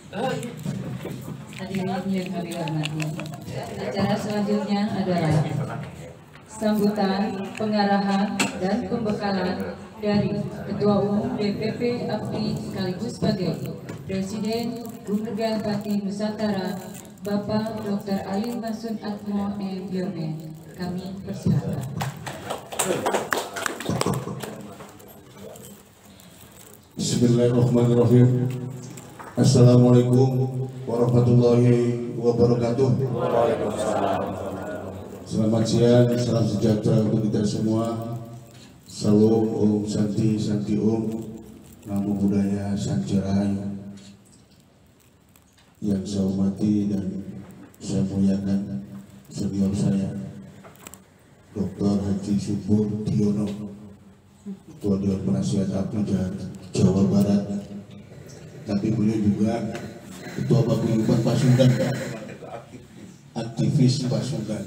Hadirin yang kami hormati, acara selanjutnya adalah sambutan, pengarahan, dan pembekalan dari Ketua Umum DPP APRI sekaligus sebagai Presiden Gubernur Bakti Nusantara Bapak Dr. Ali Masun Atmo M.Yomen. Kami persilakan. Bismillahirrahmanirrahim. Assalamualaikum warahmatullahi wabarakatuh. Selamat siang, salam sejahtera untuk kita semua. Salam Om Santi, Santi Om, Namo Buddhaya, Santi Rahayu. Yang saya hormati dan saya muliakan senior saya, Dr. Haji Subur Tiono, Ketua Dewan Penasihat APRI Jawa Barat. Tapi beliau juga Ketua Paguyuban Pasundan, aktivis Pasundan.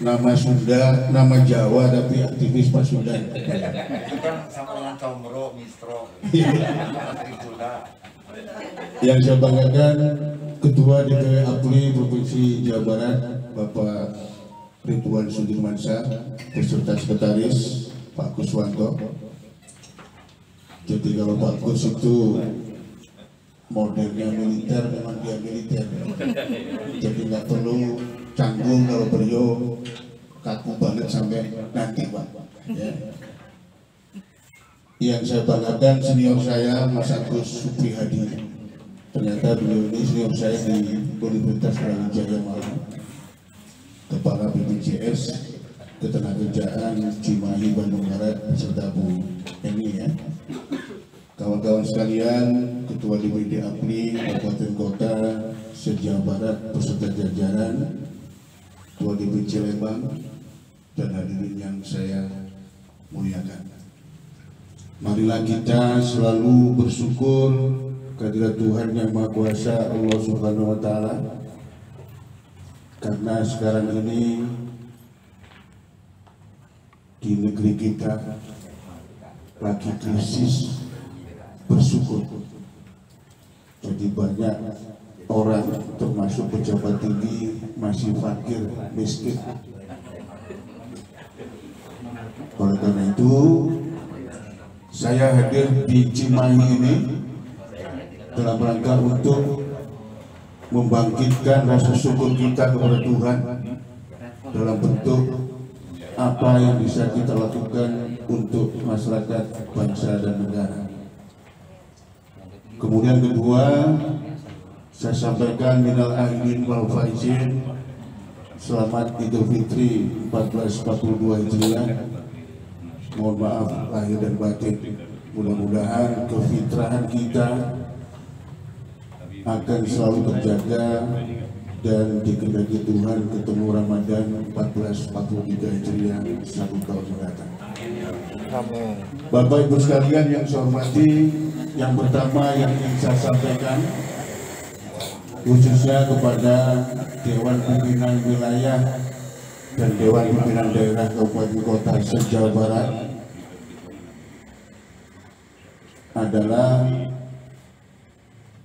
Nama Sunda, nama Jawa tapi aktivis Pasundan. Itu kan sama dengan Combro, Mistro. Yang saya banggakan Ketua DPW APRI Provinsi Jawa Barat Bapak Ridwan Sudirmansyah beserta Sekretaris Pak Kuswanto. Jadi kalau Pak Gus itu modelnya militer, memang dia militer. Jadi nggak perlu canggung kalau beliau kaku banget sampai nanti Pak. Ya. Yang saya banggakan senior saya Mas Agus Suprihadi. Ternyata beliau ini senior saya di Universitas Brawijaya Malang, Kepala BPJS Ketenagakerjaan Cimahi Bandung Barat beserta Bu Eni ya. Kawan-kawan sekalian, Ketua DPD APRI Kabupaten Kota se-Jawa Barat beserta jajaran, Ketua DPC Lembang, dan hadirin yang saya muliakan. Marilah kita selalu bersyukur kehadirat Tuhan Yang Maha Kuasa Allah Subhanahu wa Ta'ala, karena sekarang ini di negeri kita lagi krisis. Bersyukur. Jadi banyak orang termasuk pejabat tinggi masih fakir, miskin. Oleh karena itu saya hadir di Cimahi ini dalam rangka untuk membangkitkan rasa syukur kita kepada Tuhan dalam bentuk apa yang bisa kita lakukan untuk masyarakat, bangsa dan negara. Kemudian kedua, saya sampaikan minal aidin wal faizin, selamat Idul Fitri 1442 Hijriah. Mohon maaf lahir dan batin. Mudah-mudahan kefitrahan kita akan selalu terjaga dan dikehendaki Tuhan ketemu Ramadan 1443 Hijriah 1 tahun mendatang. Bapak Ibu sekalian yang saya hormati, yang pertama yang ingin saya sampaikan khususnya kepada Dewan Pimpinan Wilayah dan Dewan Pimpinan Daerah Kabupaten Kota se-Jawa Barat adalah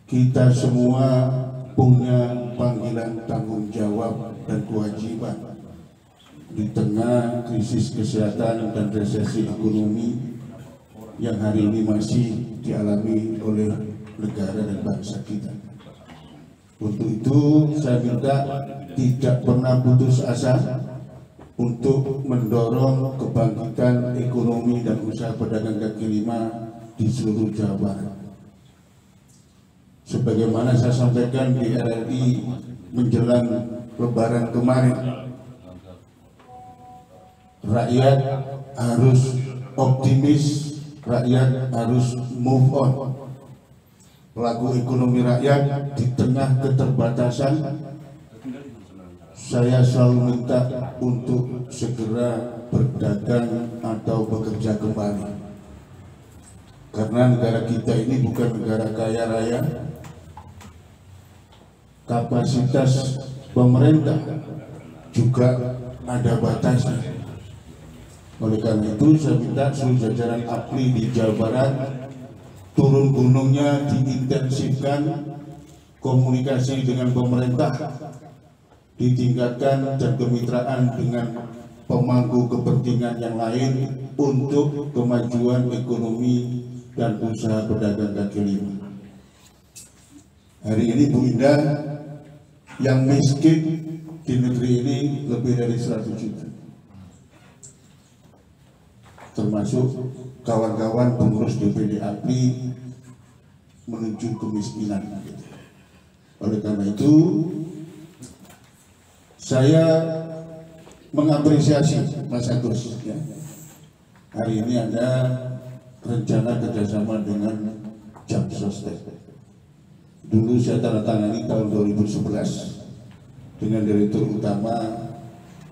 kita semua punya panggilan tanggung jawab dan kewajiban di tengah krisis kesehatan dan resesi ekonomi yang hari ini masih dialami oleh negara dan bangsa kita. Untuk itu saya minta tidak pernah putus asa untuk mendorong kebangkitan ekonomi dan usaha pedagang kaki lima di seluruh Jawa Barat. Sebagaimana saya sampaikan di RRI menjelang Lebaran kemarin, rakyat harus optimis, rakyat harus move on. Pelaku ekonomi rakyat di tengah keterbatasan, saya selalu minta untuk segera berdagang atau bekerja kembali. Karena negara kita ini bukan negara kaya raya, kapasitas pemerintah juga ada batasnya. Oleh karena itu saya minta seluruh jajaran APRI di Jawa Barat turun gunungnya diintensifkan, komunikasi dengan pemerintah ditingkatkan, dan kemitraan dengan pemangku kepentingan yang lain untuk kemajuan ekonomi dan usaha pedagang kaki lima. Hari ini Bu Indah, yang miskin di negeri ini lebih dari 100 juta, termasuk kawan-kawan pengurus DPD APRI menuju kemiskinan. Oleh karena itu, saya mengapresiasi Mas Agus, ya. Hari ini ada rencana kerjasama dengan Jamsostek. Dulu saya tanda tangani tahun 2011 dengan Direktur Utama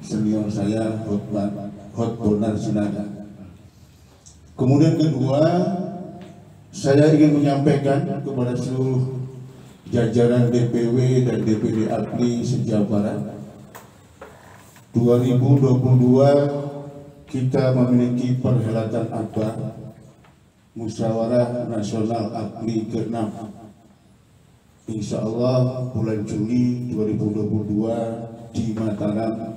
senior saya Hotbonar Sinaga. Kemudian kedua, saya ingin menyampaikan kepada seluruh jajaran DPW dan DPD APRI se-Jawa Barat, 2022 kita memiliki perhelatan akbar Musyawarah Nasional APRI ke-6. Insya Allah bulan Juli 2022 di Mataram,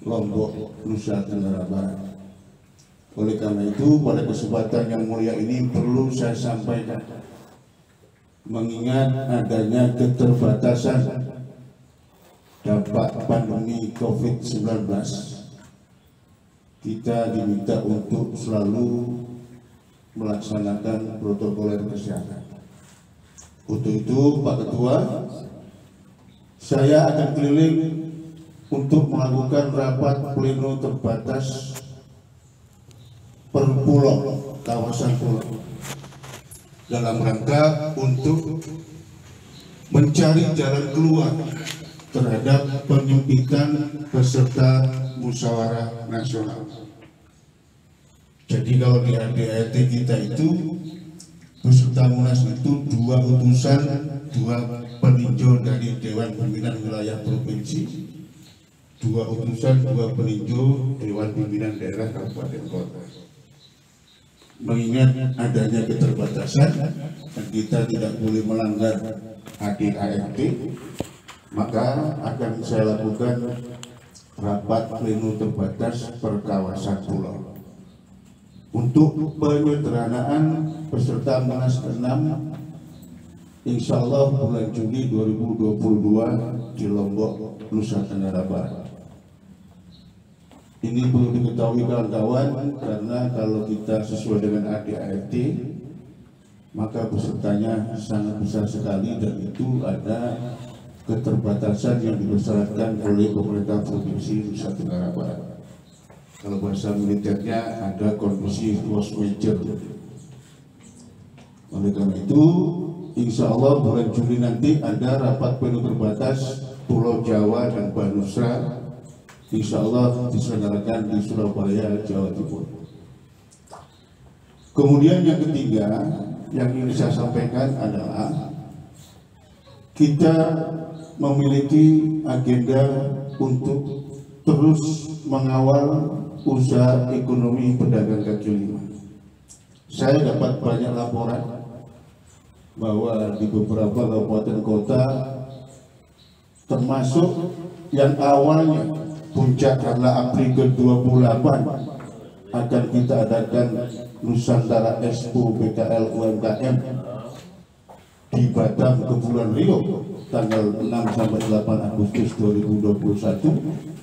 Lombok, Nusa Tenggara Barat. Oleh karena itu, pada kesempatan yang mulia ini perlu saya sampaikan, mengingat adanya keterbatasan dampak pandemi COVID-19, kita diminta untuk selalu melaksanakan protokol kesehatan. Untuk itu, Pak Ketua, saya akan keliling untuk melakukan rapat pleno terbatas per pulau, kawasan pulau, dalam rangka untuk mencari jalan keluar terhadap penyempitan peserta musyawarah nasional. Jadi kalau di ADART kita itu peserta munas itu 2 utusan, 2 peninjau dari Dewan Pimpinan Wilayah Provinsi, 2 utusan, 2 peninjau Dewan Pimpinan Daerah Kabupaten Kota. Mengingat adanya keterbatasan dan kita tidak boleh melanggar ADART, maka akan saya lakukan rapat pleno terbatas per kawasan pulau. Untuk penyederhanaan peserta Munas ke-6, insya Allah bulan Juli 2022 di Lombok, Nusa Tenggara Barat. Ini perlu diketahui kawan-kawan, karena kalau kita sesuai dengan ADART, maka pesertanya sangat besar sekali, dan itu ada keterbatasan yang dibersyaratkan oleh pemerintah Provinsi Nusa Tenggara Barat. Kalau bahasa militernya ada kondisi force majeure. Oleh karena itu, insya Allah bulan Juli nanti ada rapat pleno terbatas Pulau Jawa dan Banusra, insya Allah diselenggarakan di Surabaya, Jawa Timur. Kemudian yang ketiga yang ingin saya sampaikan adalah kita memiliki agenda untuk terus mengawal usaha ekonomi pedagang kaki lima. Saya dapat banyak laporan bahwa di beberapa kabupaten kota, termasuk yang awalnya puncak karena APRI ke-28 akan kita adakan Nusantara Expo BKL UMKM di Batam, Kepulauan Riau, tanggal 6 sampai 8 Agustus 2021.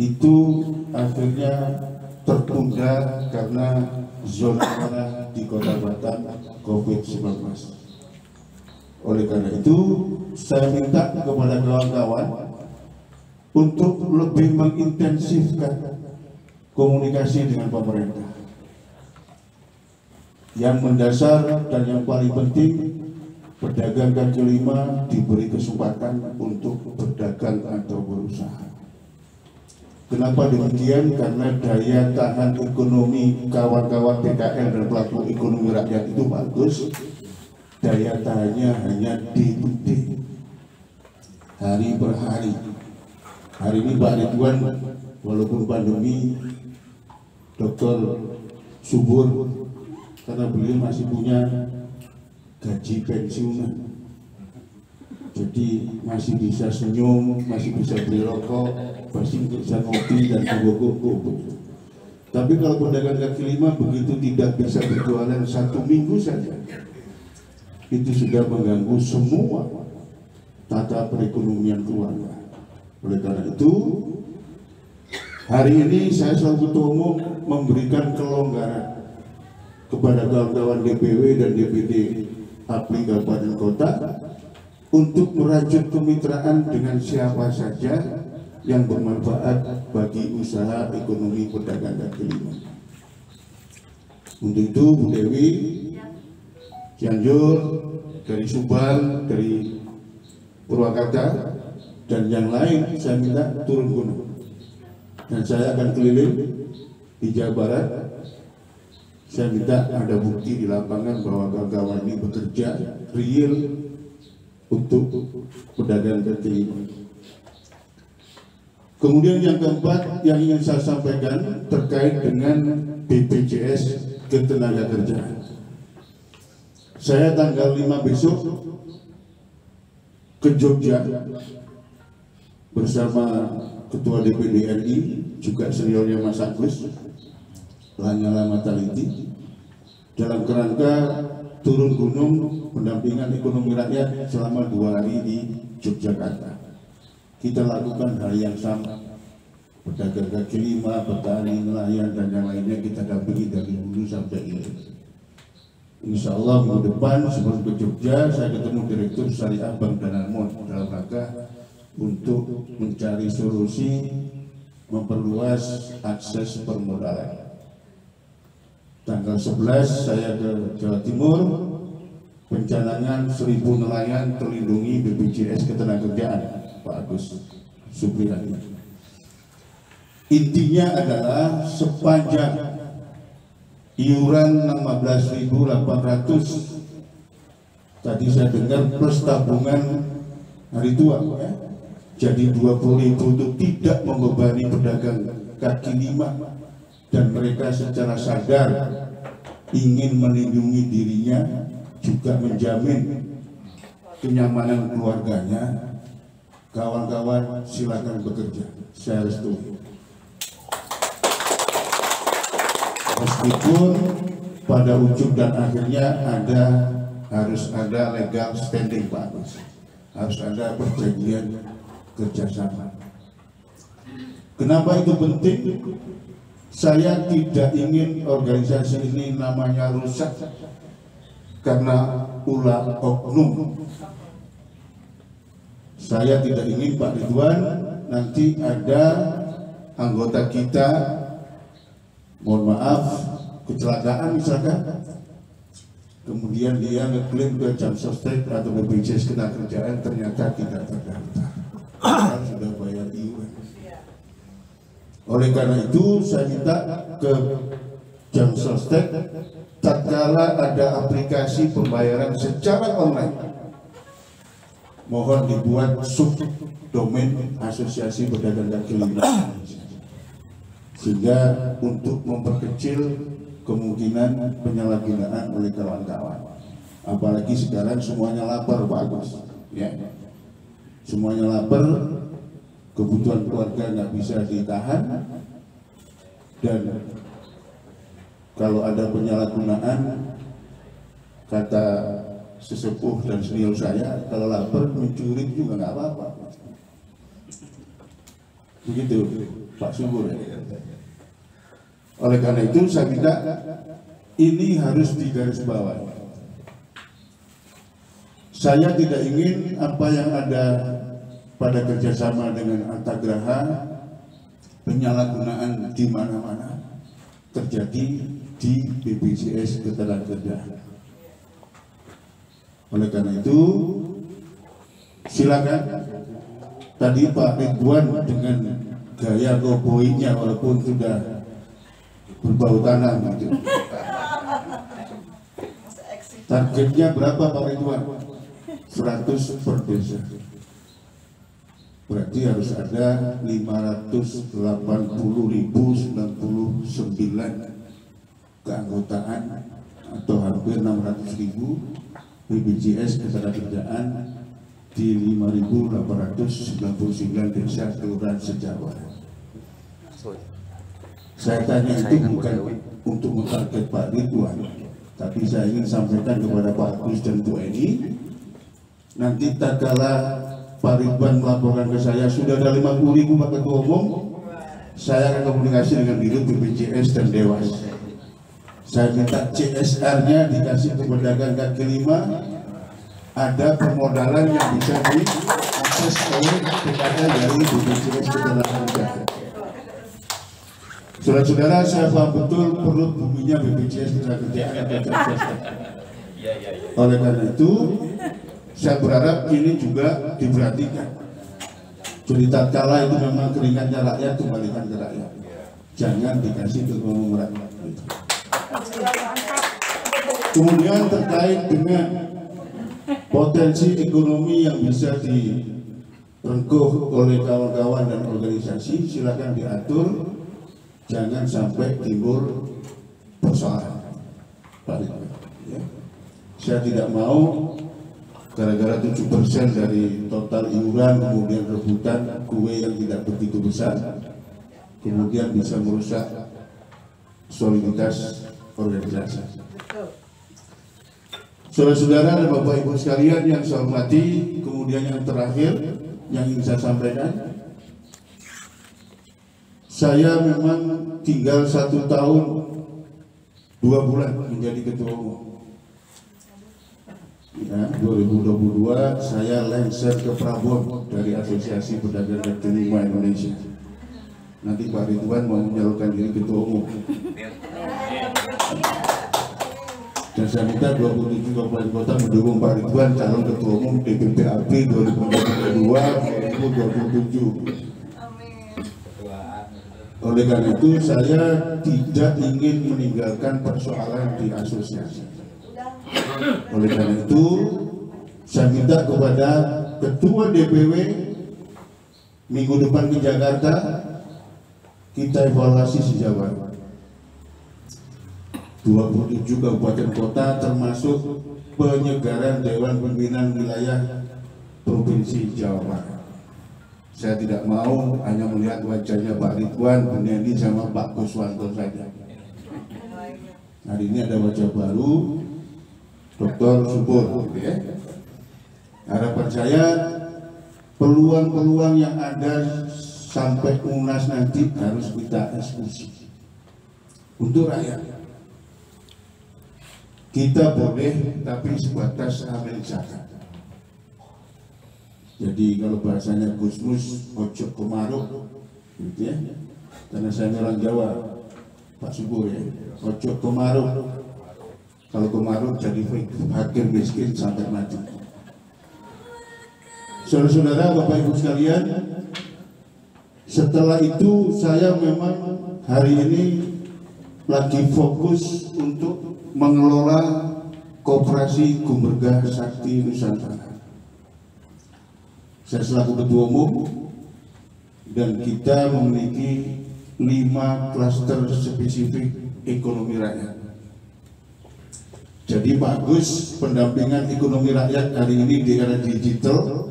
Itu akhirnya tertunda karena zona merah di Kota Batam COVID-19. Oleh karena itu, saya minta kepada kawan-kawan untuk lebih mengintensifkan komunikasi dengan pemerintah. Yang mendasar dan yang paling penting, pedagang kaki lima diberi kesempatan untuk berdagang atau berusaha. Kenapa demikian? Karena daya tahan ekonomi kawan-kawan PKL dan pelaku ekonomi rakyat itu bagus. Daya tahannya hanya day-to-day, hari per hari. Hari ini Pak Ridwan, walaupun pandemi, Dr. Subur karena beliau masih punya gaji pensiunan, jadi masih bisa senyum, masih bisa beli rokok, masih bisa ngopi dan gogo-gogo. Tapi kalau pedagang kaki lima begitu tidak bisa berjualan 1 minggu saja, itu sudah mengganggu semua tata perekonomian keluarga. Oleh karena itu, hari ini saya selaku Ketua Umum memberikan kelonggaran kepada kawan-kawan DPW dan DPD APRI Kabupaten Kota untuk merajut kemitraan dengan siapa saja yang bermanfaat bagi usaha ekonomi pedagang kaki lima. Untuk itu Bu Dewi, Cianjur, dari Subang, dari Purwakarta, dan yang lain saya minta turun gunung. Dan saya akan keliling di Jawa Barat. Saya minta ada bukti di lapangan bahwa kawan-kawan ini bekerja real untuk pedagang kaki lima. Kemudian yang keempat yang ingin saya sampaikan terkait dengan BPJS Ketenagakerjaan. Saya tanggal 5 besok ke Jogja bersama Ketua DPD RI, juga seniornya Mas Agus, Lanyala Mataliti, dalam kerangka turun gunung pendampingan ekonomi rakyat selama 2 hari di Yogyakarta. Kita lakukan hal yang sama, pedagang kaki lima, petani, nelayan, dan yang lainnya kita dampingi dari hulu sampai hilir. Insya Allah minggu depan sebelum ke Jogja saya ketemu Direktur Syariah Bank Danamon dalam rangka untuk mencari solusi memperluas akses permodalan. Tanggal 11 saya ke Jawa Timur, pencanangan 1000 nelayan terlindungi BPJS Ketenagakerjaan Pak Agus Supriyadi. Intinya adalah sepanjang iuran 16.800 tadi saya dengar plus tabungan hari tua ya, jadi 20.000 itu tidak membebani pedagang kaki lima, dan mereka secara sadar ingin melindungi dirinya, juga menjamin kenyamanan keluarganya. Kawan-kawan silakan bekerja, saya restu. Meskipun pada ujung dan akhirnya harus ada legal standing Pak Agus, harus ada perjanjian kerjasama. Kenapa itu penting? Saya tidak ingin organisasi ini namanya rusak karena ulah oknum. Saya tidak ingin Pak Ridwan nanti ada anggota kita, mohon maaf, kecelakaan misalkan, kemudian dia ngeklaim ke jam sostek atau BPJS Ketenagakerjaan ternyata tidak terdaftar, kan sudah bayar iuran. Oleh karena itu saya minta ke jam sostek, tatkala ada aplikasi pembayaran secara online, mohon dibuat subdomain Asosiasi Pedagang Kaki Lima, sehingga untuk memperkecil kemungkinan penyalahgunaan oleh kawan-kawan. Apalagi sekarang semuanya lapar Pak Agus, ya, semuanya lapar, kebutuhan keluarga nggak bisa ditahan, dan kalau ada penyalahgunaan, kata sesepuh dan senior saya, kalau lapar mencuri juga nggak apa-apa. Begitu Pak Subur ya. Oleh karena itu saya minta ini harus digarisbawahi. Saya tidak ingin apa yang ada pada kerjasama dengan Antagraha, penyalahgunaan di mana-mana terjadi di BPJS Ketenagakerjaan. Oleh karena itu silakan, tadi Pak Ridwan dengan gaya cowboynya walaupun sudah berbau tanah gitu. Targetnya berapa Pak Ridwan? 100 per desa. Berarti harus ada 580.099 keanggotaan atau hampir 600.000, BPJS ketenagakerjaan di 5.899 desa kelurahan sejawar. Saya tanya itu bukan untuk mentarget Pak Ridwan, tapi saya ingin sampaikan kepada Pak Agus dan Bu Eni, nanti tak kala Pak Ridwan melaporkan ke saya sudah ada 50.000 Pak Ketua Umum, saya akan komunikasi dengan Dirut BPJS dan Dewas. Saya minta CSR-nya dikasih ke pedagang kaki lima, ada permodalan yang bisa diakses oleh PKL dari BPJS Ketenagakerjaan. Saudara-saudara, saya paham betul perut buminya BPJS Ketenagakerjaan yang swasta. Oleh karena itu, saya berharap ini juga diperhatikan. Jadi tatkala itu memang keringatnya rakyat, kembalikan ke rakyat. Jangan dikasih ke ngomong rakyat. Kemudian terkait dengan potensi ekonomi yang bisa direngkuh oleh kawan-kawan dan organisasi, silakan diatur. Jangan sampai timbul persoalan. Ya. Saya tidak mau gara-gara 7% dari total iuran kemudian rebutan kue yang tidak begitu besar, kemudian bisa merusak soliditas organisasi. Saudara-saudara dan Bapak Ibu sekalian yang saya hormati, kemudian yang terakhir yang ingin saya sampaikan, saya memang tinggal 1 tahun 2 bulan menjadi ketua umum. Ya, 2022 saya lengser ke Prabon dari Asosiasi Pedagang Kaki Lima Indonesia. Nanti Pak Ridwan mau menyalurkan diri ketua umum. Dan saya minta 27 kabupaten kota mendukung Pak Ridwan calon ketua umum DPPAP 2022-2027. Oleh karena itu saya tidak ingin meninggalkan persoalan di asosiasi. Oleh karena itu saya minta kepada Ketua DPW minggu depan ke Jakarta, kita evaluasi sejauh 27 kabupaten kota termasuk penyegaran Dewan Pimpinan Wilayah Provinsi Jawa Barat. Saya tidak mau hanya melihat wajahnya Pak Ridwan, Bu Neni sama Pak Kuswanto saja. Hari ini ada wajah baru, Dr. Subur. Ya. Harapan saya peluang-peluang yang ada sampai UNAS nanti harus kita eksekusi untuk rakyat. Kita boleh, tapi sebatas amil zakat. Jadi kalau bahasanya Gusmus, ojo kemaruk, gitu ya. Karena saya orang Jawa, Pak Subur ya, ojo kemaruk. Kalau kemaruk jadi hakim miskin sampai mati. Saudara-saudara, Bapak Ibu sekalian, setelah itu saya memang hari ini lagi fokus untuk mengelola Koperasi Gumbergah Sakti Nusantara. Saya selaku ketua umum dan kita memiliki 5 klaster spesifik ekonomi rakyat. Jadi Pak Agus, pendampingan ekonomi rakyat hari ini di era digital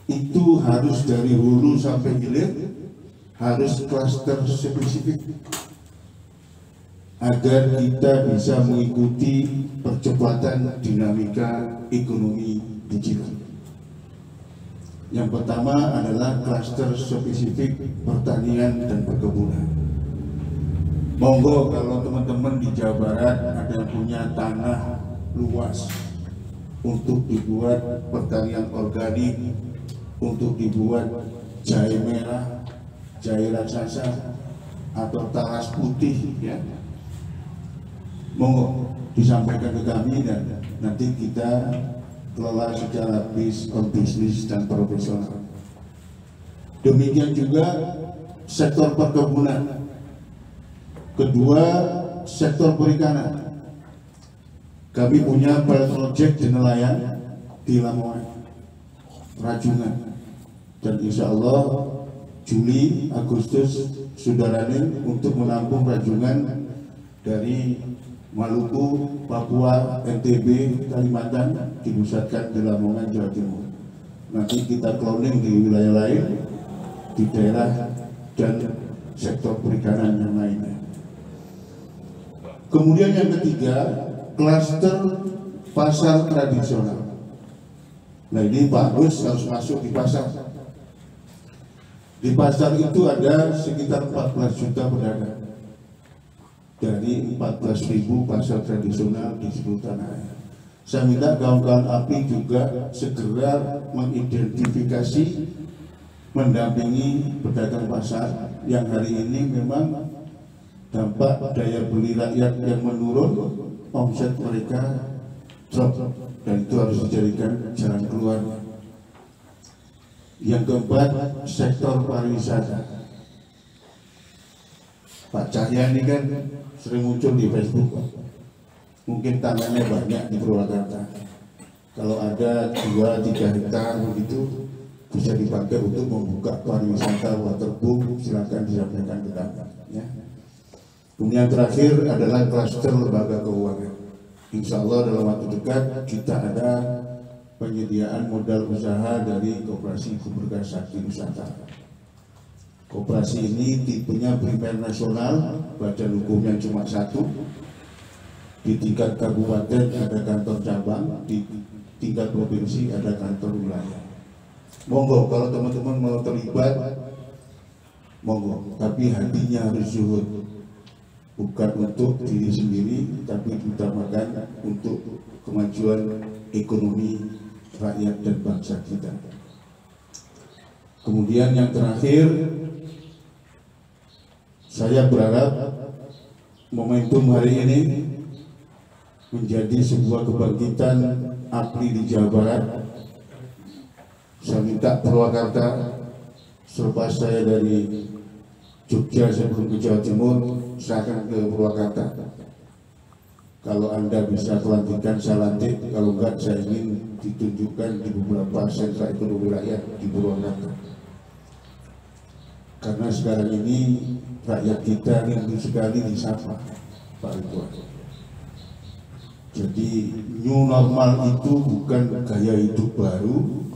itu harus dari hulu sampai hilir, harus klaster spesifik agar kita bisa mengikuti percepatan dinamika ekonomi digital. Yang pertama adalah klaster spesifik pertanian dan perkebunan. Monggo kalau teman-teman di Jawa Barat ada yang punya tanah luas untuk dibuat pertanian organik, untuk dibuat jahe merah, jahe raksasa, atau talas putih, ya, monggo disampaikan ke kami dan nanti kita kelola secara bisnis dan profesional. Demikian juga sektor perkebunan. Kedua, sektor perikanan. Kami punya pilot project di nelayan di Lamongan, Rajungan, dan insya Allah Juli Agustus sudah running untuk menampung rajungan dari Maluku, Papua, NTB, Kalimantan dipusatkan di Lamongan, Jawa Timur. Nanti kita cloning di wilayah lain, di daerah dan sektor perikanan yang lainnya. Kemudian yang ketiga, klaster pasar tradisional. Nah ini Pak Agus harus masuk di pasar. Di pasar itu ada sekitar 14 juta pedagang dari 14.000 pasar tradisional di seluruh tanah air. Saya minta kawan-kawan API juga segera mengidentifikasi, mendampingi pedagang pasar yang hari ini memang dampak daya beli rakyat yang menurun, omset mereka drop, dan itu harus dijadikan jalan keluar. Yang keempat, sektor pariwisata. Pak Cahya ini kan sering muncul di Facebook, mungkin tangannya banyak di Purwakarta. Kalau ada 2-3 hektar begitu bisa dipakai untuk membuka pariwisata waterboom, silakan disampaikan ke kami. Ya. Kemudian terakhir adalah klaster lembaga keuangan. Insya Allah dalam waktu dekat kita ada penyediaan modal usaha dari Koperasi Kebergas Sakti Nusantara. Koperasi ini tipenya primer nasional, badan hukumnya cuma 1. Di tingkat kabupaten ada kantor cabang, di tingkat provinsi ada kantor wilayah. Monggo kalau teman-teman mau terlibat, monggo, tapi hatinya harus zuhud. Bukan untuk diri sendiri, tapi diutamakan untuk kemajuan ekonomi rakyat dan bangsa kita. Kemudian yang terakhir, saya berharap momentum hari ini menjadi sebuah kebangkitan APRI di Jawa Barat. Saya minta Purwakarta, selepas saya dari Jogja sebelum ke Jawa Timur, saya akan ke Purwakarta. Kalau Anda bisa pelantikan, saya lantik. Kalau enggak, saya ingin ditunjukkan di beberapa sentra ekonomi rakyat di Purwakarta. Karena sekarang ini rakyat kita rindu sekali disapa, Pak Ridwan. Jadi new normal itu bukan gaya hidup baru,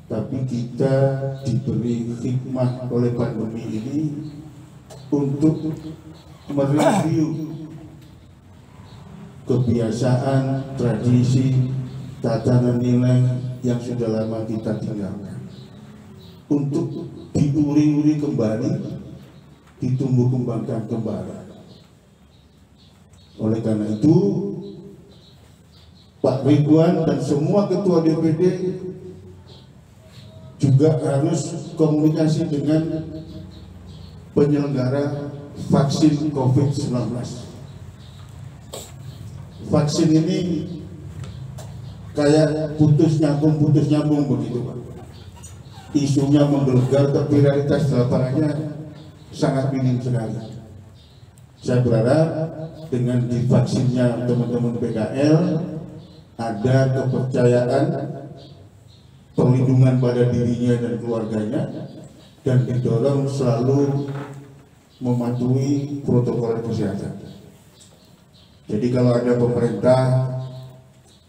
tapi kita diberi hikmah oleh pandemi ini untuk mereview kebiasaan, tradisi, tatanan nilai yang sudah lama kita tinggalkan, untuk diuri-uri kembali, ditumbuh kembangkan kembali. Oleh karena itu, Pak Ridwan dan semua ketua DPD juga harus komunikasi dengan penyelenggara vaksin COVID-19. Vaksin ini kayak putus nyambung begitu, Pak. Isunya menggelegar, tapi realitas lapangannya sangat minim sekali. Saya berharap dengan divaksinnya teman-teman PKL ada kepercayaan, perlindungan pada dirinya dan keluarganya, dan didorong selalu mematuhi protokol kesehatan. Jadi kalau ada pemerintah,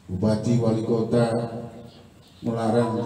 bupati, wali kota melarang